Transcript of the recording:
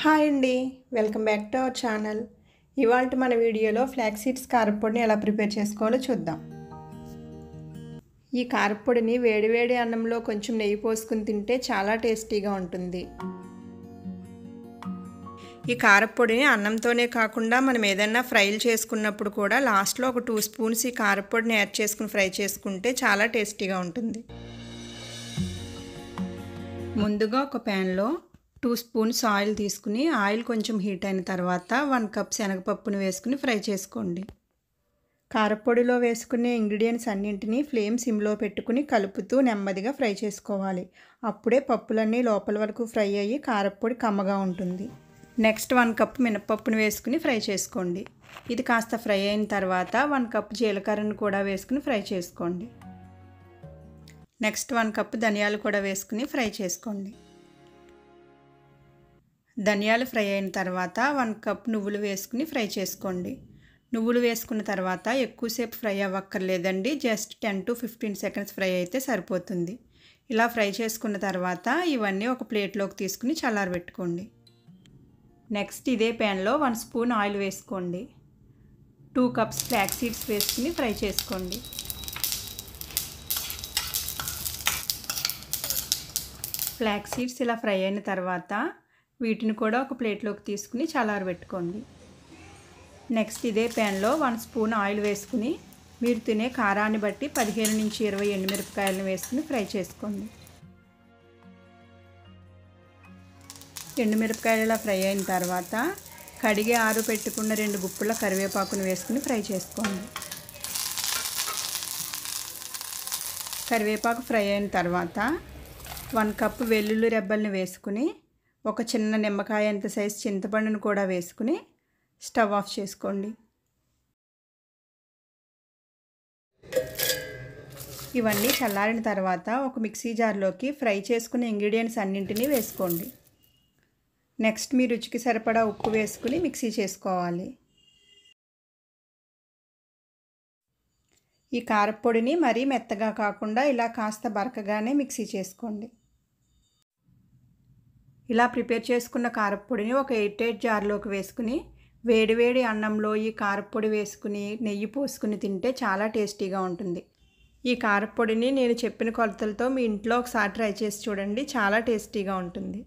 Hi అండి, welcome back to our channel. ఇవాళ మన వీడియోలో ఫ్లాక్స్ సీడ్స్ కారపొడిని ఎలా ప్రిపేర్ చేసుకోవాలో చూద్దాం. ఈ కారపొడిని వేడివేడి అన్నంలో కొంచెం నెయ్యి పోసుకుని తింటే చాలా టేస్టీగా ఉంటుంది. ఈ కారపొడిని అన్నంతోనే కాకుండా మనం ఏదైనా ఫ్రైలు చేసుకున్నప్పుడు కూడా లాస్ట్లో ఒక 2 స్పూన్స్ ఈ కారపొడిని యాడ్ చేసుకుని ఫ్రై చేసుకుంటే చాలా టేస్టీగా ఉంటుంది. ముందుగా ఒక ప్యాన్లో 2 స్పూన్స్ ఆయిల్ తీసుకుని ఆయిల్ కొంచెం హీట్ అయిన తర్వాత 1 కప్ శనగపప్పును వేసుకుని ఫ్రై చేసుకోండి. కారపొడిలో వేసుకునే ఇంగ్రీడియంట్స్ అన్నింటినీ ఫ్లేమ్ సిమ్లో పెట్టుకుని కలుపుతూ నెమ్మదిగా ఫ్రై చేసుకోవాలి. అప్పుడే పప్పులన్నీ లోపల వరకు ఫ్రై అయ్యి కారపొడి కమ్మగా ఉంటుంది. నెక్స్ట్ 1 కప్ మినపప్పును వేసుకుని ఫ్రై చేసుకోండి. ఇది కాస్త ఫ్రై అయిన తర్వాత 1 కప్ జీలకర్రను కూడా వేసుకుని ఫ్రై చేసుకోండి. నెక్స్ట్ 1 కప్ ధనియాలు కూడా వేసుకుని ఫ్రై చేసుకోండి. ధనియాలు ఫ్రై అయిన తర్వాత 1 కప్ నువ్వులు వేసుకుని ఫ్రై చేసుకోండి. నువ్వులు వేసుకున్న తర్వాత ఎక్కువసేపు ఫ్రై అవ్వక్కర్లేదండి, జస్ట్ 10 to 15 సెకండ్స్ ఫ్రై అయితే సరిపోతుంది. ఇలా ఫ్రై చేసుకున్న తర్వాత ఇవన్నీ ఒక ప్లేట్లోకి తీసుకుని చల్లారబెట్టుకోండి. నెక్స్ట్ ఇదే ప్యాన్లో 1 స్పూన్ ఆయిల్ వేసుకోండి. 2 కప్స్ ఫ్లాక్స్ సీడ్స్ వేసుకుని ఫ్రై చేసుకోండి. ఫ్లాక్స్ సీడ్స్ ఇలా ఫ్రై అయిన తర్వాత వీటిని కూడా ఒక ప్లేట్లోకి తీసుకుని చల్లారబెట్టుకోండి. నెక్స్ట్ ఇదే ప్యాన్లో 1 స్పూన్ ఆయిల్ వేసుకుని మీరు తినే కారాన్ని బట్టి 15 నుంచి 20 ఎండుమిరపకాయలను వేసుకుని ఫ్రై చేసుకోండి. ఎండుమిరపకాయలు ఇలా ఫ్రై అయిన తర్వాత కడిగి ఆరబెట్టుకున్న 2 గుప్పుల కరివేపాకును వేసుకుని ఫ్రై చేసుకోండి. కరివేపాకు ఫ్రై అయిన తర్వాత 1 కప్ వెల్లుల్లి రెబ్బల్ని వేసుకుని ఒక చిన్న నిమ్మకాయ అంత సైజు చింతపండును కూడా వేసుకుని స్టవ్ ఆఫ్ చేసుకోండి. ఇవన్నీ చల్లారిన తర్వాత ఒక మిక్సీ జార్లోకి ఫ్రై చేసుకున్న ఇంగ్రీడియంట్స్ అన్నింటినీ వేసుకోండి. నెక్స్ట్ మీ రుచికి సరిపడా ఉప్పు వేసుకుని మిక్సీ చేసుకోవాలి. ఈ కారపొడిని మరీ మెత్తగా కాకుండా ఇలా కాస్త బరకగానే మిక్సీ చేసుకోండి. ఇలా ప్రిపేర్ చేసుకున్న కారపొడిని ఒక ఎయిర్ టైట్ జార్లోకి వేసుకుని వేడివేడి అన్నంలో ఈ కారపొడి వేసుకుని నెయ్యి పోసుకుని తింటే చాలా టేస్టీగా ఉంటుంది. ఈ కారపొడిని నేను చెప్పిన కొలతలతో మీ ఇంట్లో ఒకసారి ట్రై చేసి చూడండి, చాలా టేస్టీగా ఉంటుంది.